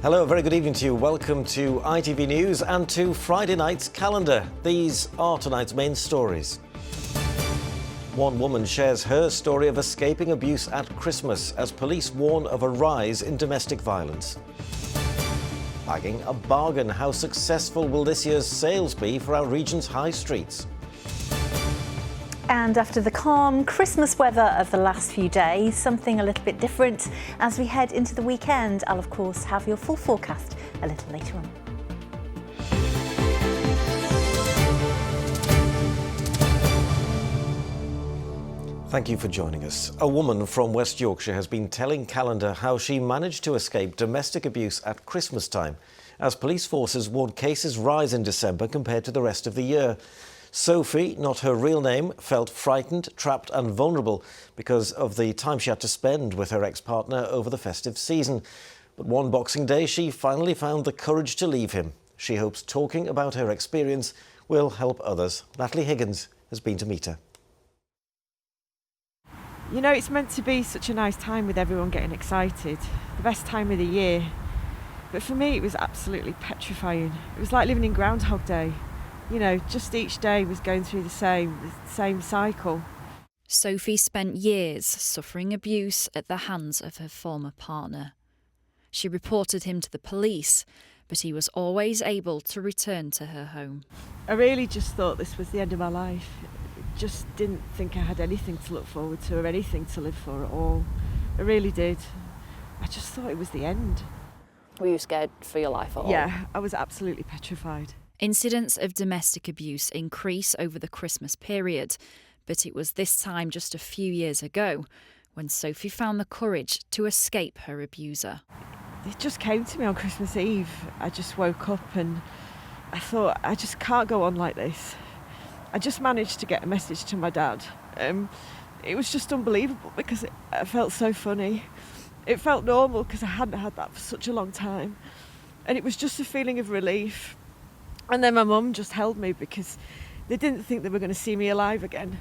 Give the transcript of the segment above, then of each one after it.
Hello, a very good evening to you. Welcome to ITV News and to Friday night's calendar. These are tonight's main stories. One woman shares her story of escaping abuse at Christmas as police warn of a rise in domestic violence. Bagging a bargain. How successful will this year's sales be for our region's high streets? And after the calm Christmas weather of the last few days, something a little bit different as we head into the weekend. I'll, of course, have your full forecast a little later on. Thank you for joining us. A woman from West Yorkshire has been telling Calendar how she managed to escape domestic abuse at Christmas time, as police forces warned cases rise in December compared to the rest of the year. Sophie, not her real name, felt frightened, trapped and vulnerable because of the time she had to spend with her ex-partner over the festive season. But one Boxing Day, she finally found the courage to leave him. She hopes talking about her experience will help others. Natalie Higgins has been to meet her. You know, it's meant to be such a nice time with everyone getting excited, the best time of the year. But for me, it was absolutely petrifying. It was like living in Groundhog Day. You know, just each day was going through the same cycle. Sophie spent years suffering abuse at the hands of her former partner. She reported him to the police, but he was always able to return to her home. I really just thought this was the end of my life. Just didn't think I had anything to look forward to or anything to live for at all. I really did. I just thought it was the end. Were you scared for your life at all? Yeah, I was absolutely petrified. Incidents of domestic abuse increase over the Christmas period, but it was this time just a few years ago when Sophie found the courage to escape her abuser. It just came to me on Christmas Eve. I just woke up and I thought, I just can't go on like this. I just managed to get a message to my dad. It was just unbelievable because it felt so funny. It felt normal because I hadn't had that for such a long time. And it was just a feeling of relief. And then my mum just held me because they didn't think they were going to see me alive again.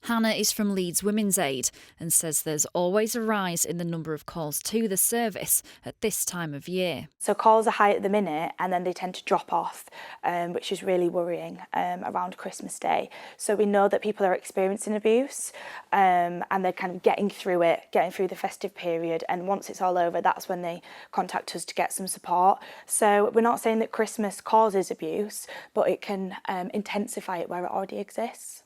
Hannah is from Leeds Women's Aid and says there's always a rise in the number of calls to the service at this time of year. So calls are high at the minute and then they tend to drop off, which is really worrying around Christmas Day. So we know that people are experiencing abuse and they're kind of getting through the festive period, and once it's all over, that's when they contact us to get some support. So we're not saying that Christmas causes abuse, but it can intensify it where it already exists.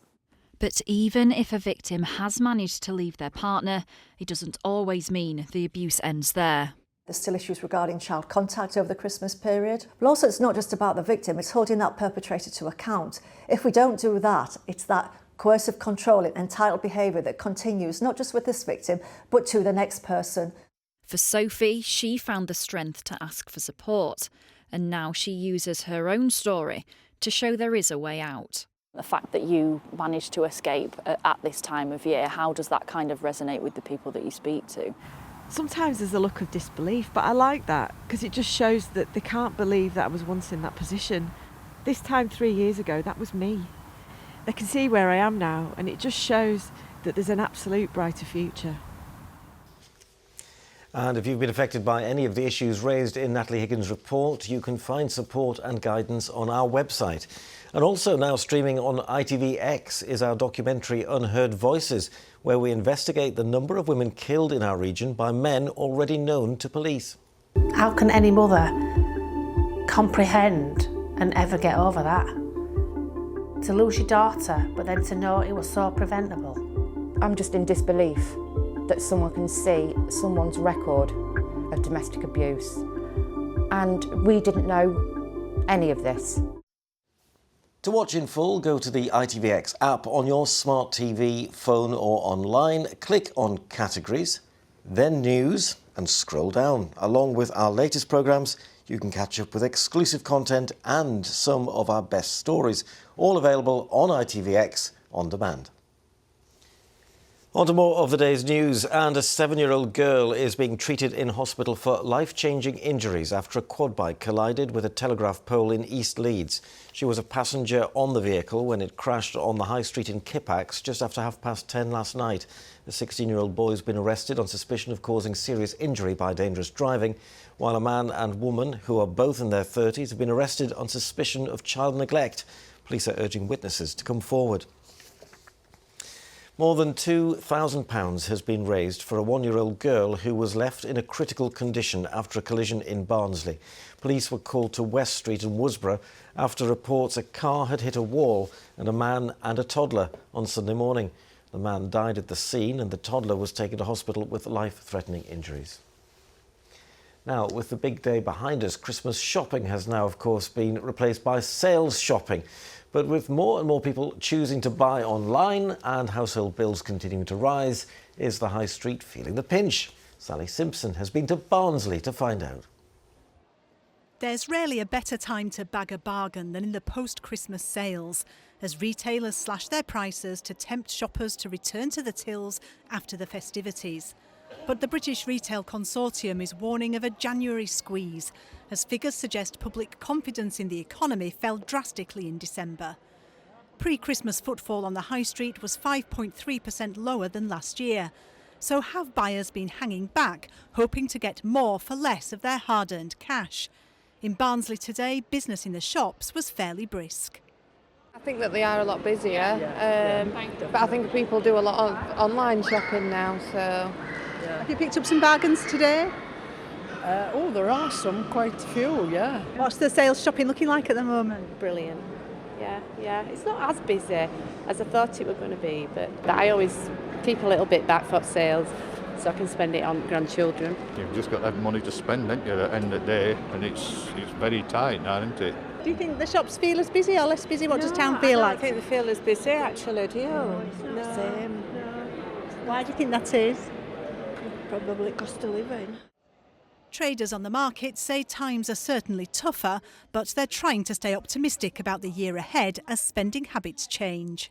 But even if a victim has managed to leave their partner, it doesn't always mean the abuse ends there. There's still issues regarding child contact over the Christmas period. But also it's not just about the victim, it's holding that perpetrator to account. If we don't do that, it's that coercive control and entitled behaviour that continues, not just with this victim, but to the next person. For Sophie, she found the strength to ask for support, and now she uses her own story to show there is a way out. The fact that you managed to escape at this time of year, how does that kind of resonate with the people that you speak to? Sometimes there's a look of disbelief, but I like that because it just shows that they can't believe that I was once in that position. This time 3 years ago, that was me. They can see where I am now, and it just shows that there's an absolute brighter future. And if you've been affected by any of the issues raised in Natalie Higgins' report, you can find support and guidance on our website. And also now streaming on ITVX is our documentary Unheard Voices, where we investigate the number of women killed in our region by men already known to police. How can any mother comprehend and ever get over that? To lose your daughter, but then to know it was so preventable. I'm just in disbelief that someone can see someone's record of domestic abuse. And we didn't know any of this. To watch in full, go to the ITVX app on your smart TV, phone or online. Click on Categories, then News and scroll down. Along with our latest programmes, you can catch up with exclusive content and some of our best stories, all available on ITVX on demand. On to more of the day's news, and a 7-year-old girl is being treated in hospital for life-changing injuries after a quad bike collided with a telegraph pole in East Leeds. She was a passenger on the vehicle when it crashed on the high street in Kippax just after 10:30 last night. The 16-year-old boy has been arrested on suspicion of causing serious injury by dangerous driving, while a man and woman, who are both in their 30s, have been arrested on suspicion of child neglect. Police are urging witnesses to come forward. More than £2,000 has been raised for a one-year-old girl who was left in a critical condition after a collision in Barnsley. Police were called to West Street in Worsborough after reports a car had hit a wall and a man and a toddler on Sunday morning. The man died at the scene and the toddler was taken to hospital with life-threatening injuries. Now, with the big day behind us, Christmas shopping has now, of course, been replaced by sales shopping. But with more and more people choosing to buy online and household bills continuing to rise, is the high street feeling the pinch? Sally Simpson has been to Barnsley to find out. There's rarely a better time to bag a bargain than in the post-Christmas sales, as retailers slash their prices to tempt shoppers to return to the tills after the festivities. But the British Retail Consortium is warning of a January squeeze, as figures suggest public confidence in the economy fell drastically in December. Pre-Christmas footfall on the high street was 5.3% lower than last year. So have buyers been hanging back, hoping to get more for less of their hard-earned cash? In Barnsley today, business in the shops was fairly brisk. I think that they are a lot busier, but I think people do a lot of online shopping now, so... Have you picked up some bargains today? There are some, quite a few, yeah. What's the sales shopping looking like at the moment? Brilliant. Yeah. It's not as busy as I thought it was going to be, but I always keep a little bit back for sales so I can spend it on grandchildren. You've just got to have money to spend, haven't you, at the end of the day, and it's very tight now, isn't it? Do you think the shops feel as busy or less busy? What does town feel like? I think they feel as busy, actually, do you? No, it's not the same. Why do you think that is? Probably cost of living. Traders on the market say times are certainly tougher, but they're trying to stay optimistic about the year ahead as spending habits change.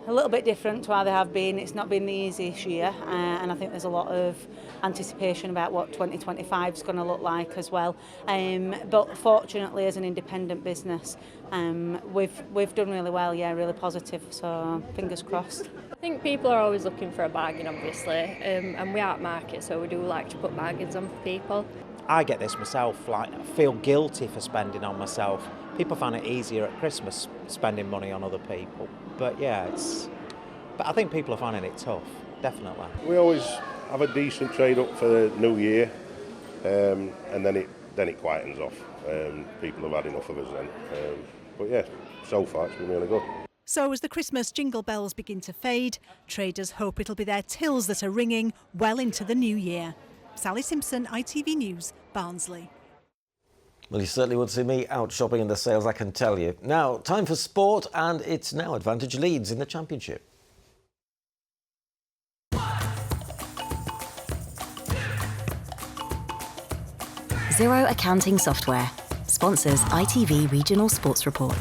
A little bit different to how they have been. It's not been the easiest year, and I think there's a lot of anticipation about what 2025 is going to look like as well. But fortunately, as an independent business, we've done really well. Yeah, really positive. So fingers crossed. I think people are always looking for a bargain, obviously, and we are at market, so we do like to put bargains on for people. I get this myself. I feel guilty for spending on myself. People find it easier at Christmas spending money on other people. But yeah, but I think people are finding it tough, definitely. We always have a decent trade up for the new year, and then it quietens off. People have had enough of us then. But yeah, so far it's been really good. So as the Christmas jingle bells begin to fade, traders hope it'll be their tills that are ringing well into the new year. Sally Simpson, ITV News, Barnsley. Well, you certainly won't see me out shopping in the sales, I can tell you. Now, time for sport, and it's now Advantage leads in the Championship. Xero Accounting Software sponsors ITV Regional Sports Report.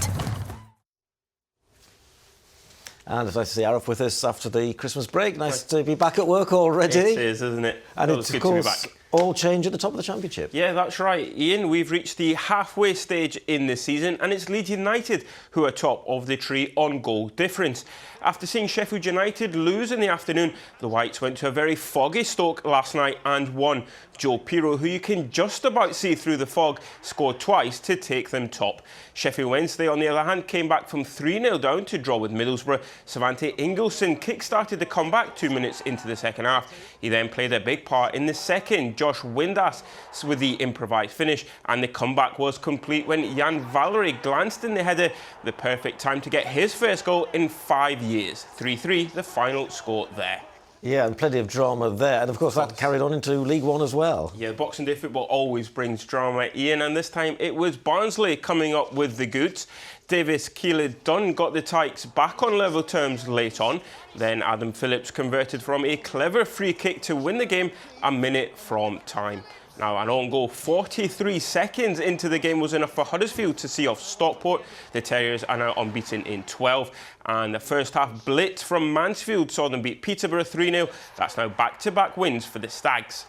And it's nice to see Arif with us after the Christmas break. Nice to be back at work already. It is, isn't it? And it's, of course, all change at the top of the Championship. Yeah, that's right, Ian. We've reached the halfway stage in the season, and it's Leeds United who are top of the tree on goal difference. After seeing Sheffield United lose in the afternoon, the Whites went to a very foggy Stoke last night and won. Joe Pirro, who you can just about see through the fog, scored twice to take them top. Sheffield Wednesday, on the other hand, came back from 3-0 down to draw with Middlesbrough. Savante Ingelsson kick-started the comeback 2 minutes into the second half. He then played a big part in the second. Josh Windass with the improvised finish, and the comeback was complete when Jan Valery glanced in the header, the perfect time to get his first goal in 5 years. 3-3, the final score there. Yeah, and plenty of drama there. And, of course, that carried on into League One as well. Yeah, Boxing Day football always brings drama, Ian, and this time it was Barnsley coming up with the goods. Davis Keeler-Dunn got the Tykes back on level terms late on. Then Adam Phillips converted from a clever free kick to win the game a minute from time. Now, an own goal 43 seconds into the game was enough for Huddersfield to see off Stockport. The Terriers are now unbeaten in 12. And the first half blitz from Mansfield saw them beat Peterborough 3-0. That's now back-to-back wins for the Stags.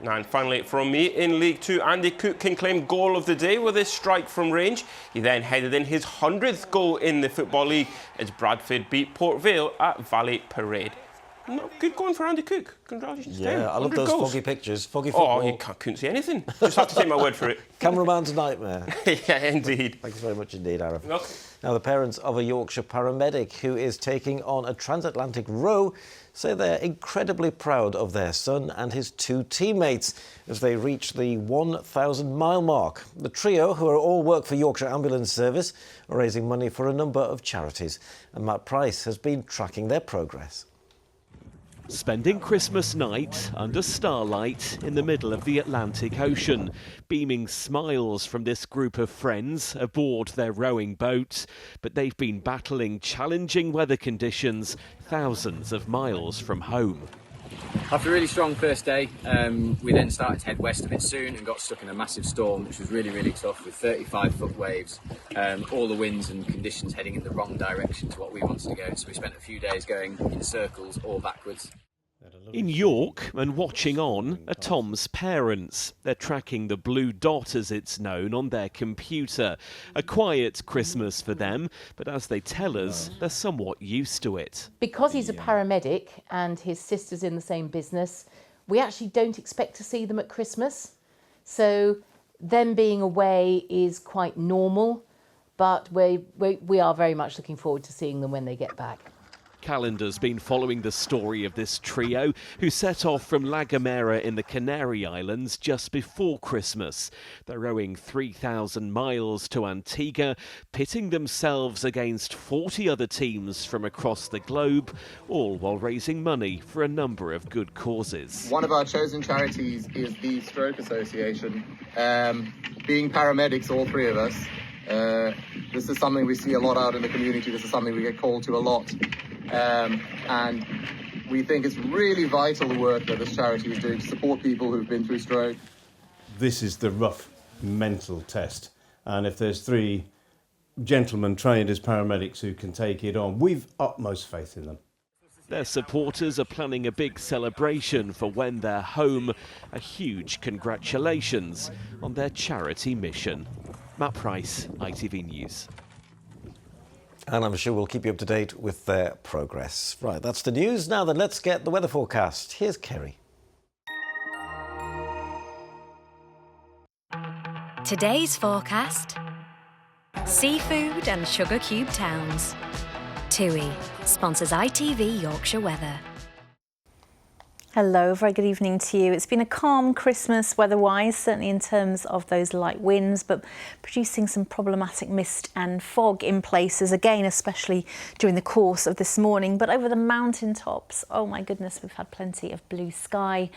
And finally, from me in League Two, Andy Cook can claim goal of the day with his strike from range. He then headed in his 100th goal in the Football League as Bradford beat Port Vale at Valley Parade. No, good going for Andy Cook. Congratulations. Yeah, 10, I love those goals. foggy pictures. Foggy football. Oh, you couldn't see anything. Just have to take my word for it. Cameraman's nightmare. Yeah, indeed. Thanks very much indeed, Aaron. Okay. Now, the parents of a Yorkshire paramedic who is taking on a transatlantic row say they're incredibly proud of their son and his 2 teammates as they reach the 1,000-mile mark. The trio, who all work for Yorkshire Ambulance Service, are raising money for a number of charities, and Matt Price has been tracking their progress. Spending Christmas night under starlight in the middle of the Atlantic Ocean, beaming smiles from this group of friends aboard their rowing boat. But they've been battling challenging weather conditions thousands of miles from home. After a really strong first day, we then started to head west a bit soon and got stuck in a massive storm, which was really, really tough with 35-foot waves, all the winds and conditions heading in the wrong direction to what we wanted to go. So we spent a few days going in circles or backwards. In York, and watching on, are Tom's parents. They're tracking the blue dot, as it's known, on their computer. A quiet Christmas for them, but as they tell us, they're somewhat used to it. Because he's a paramedic and his sister's in the same business, we actually don't expect to see them at Christmas. So them being away is quite normal, but we are very much looking forward to seeing them when they get back. Calendar's been following the story of this trio who set off from La Gomera in the Canary Islands just before Christmas. They're rowing 3,000 miles to Antigua, pitting themselves against 40 other teams from across the globe, all while raising money for a number of good causes. One of our chosen charities is the Stroke Association. Being paramedics, all 3 of us, this is something we see a lot out in the community. This is something we get called to a lot. And we think it's really vital the work that this charity is doing to support people who've been through stroke. This is the rough mental test, and if there's 3 gentlemen trained as paramedics who can take it on, we've utmost faith in them. Their supporters are planning a big celebration for when they're home. A huge congratulations on their charity mission. Matt Price, ITV News. And I'm sure we'll keep you up to date with their progress. Right, that's the news. Now then, let's get the weather forecast. Here's Kerry. Today's forecast: seafood and sugar cube towns. TUI sponsors ITV Yorkshire Weather. Hello, very good evening to you. It's been a calm Christmas weather-wise, certainly in terms of those light winds, but producing some problematic mist and fog in places, again, especially during the course of this morning. But over the mountain tops, oh my goodness, we've had plenty of blue sky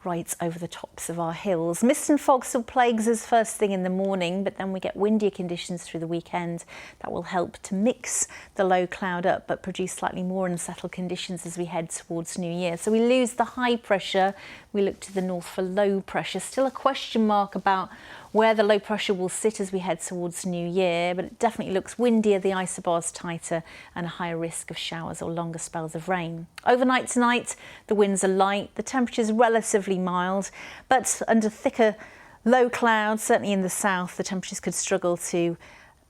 right over the tops of our hills. Mist and fog still plagues us first thing in the morning, but then we get windier conditions through the weekend. That will help to mix the low cloud up, but produce slightly more unsettled conditions as we head towards New Year. So we lose the high pressure, we look to the north for low pressure. Still a question mark about where the low pressure will sit as we head towards New Year, but it definitely looks windier, the isobars tighter, and a higher risk of showers or longer spells of rain. Overnight tonight, the winds are light, the temperature's relatively mild, but under thicker low clouds, certainly in the south, the temperatures could struggle to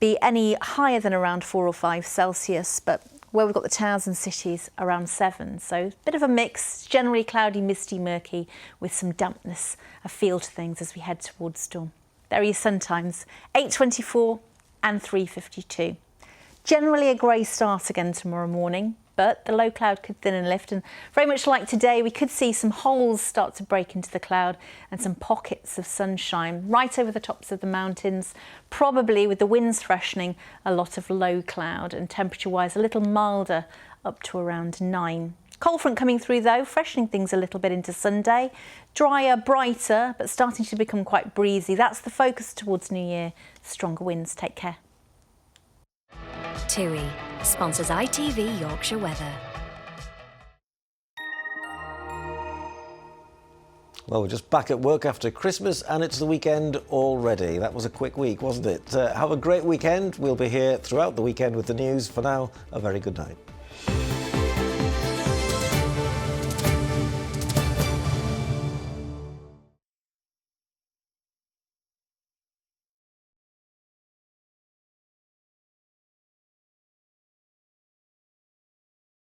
be any higher than around 4 or 5 Celsius, but where we've got the towns and cities around 7. So a bit of a mix, generally cloudy, misty, murky, with some dampness, a feel to things as we head towards storm. There are your sun times, 8:24 and 3:52. Generally a grey start again tomorrow morning, but the low cloud could thin and lift, and very much like today, we could see some holes start to break into the cloud and some pockets of sunshine right over the tops of the mountains, probably with the winds freshening, a lot of low cloud, and temperature-wise a little milder, up to around 9. Cold front coming through though, freshening things a little bit into Sunday. Drier, brighter, but starting to become quite breezy. That's the focus towards New Year. Stronger winds. Take care. TUI sponsors ITV Yorkshire Weather. Well, we're just back at work after Christmas and it's the weekend already. That was a quick week, wasn't it? Have a great weekend. We'll be here throughout the weekend with the news. For now, a very good night.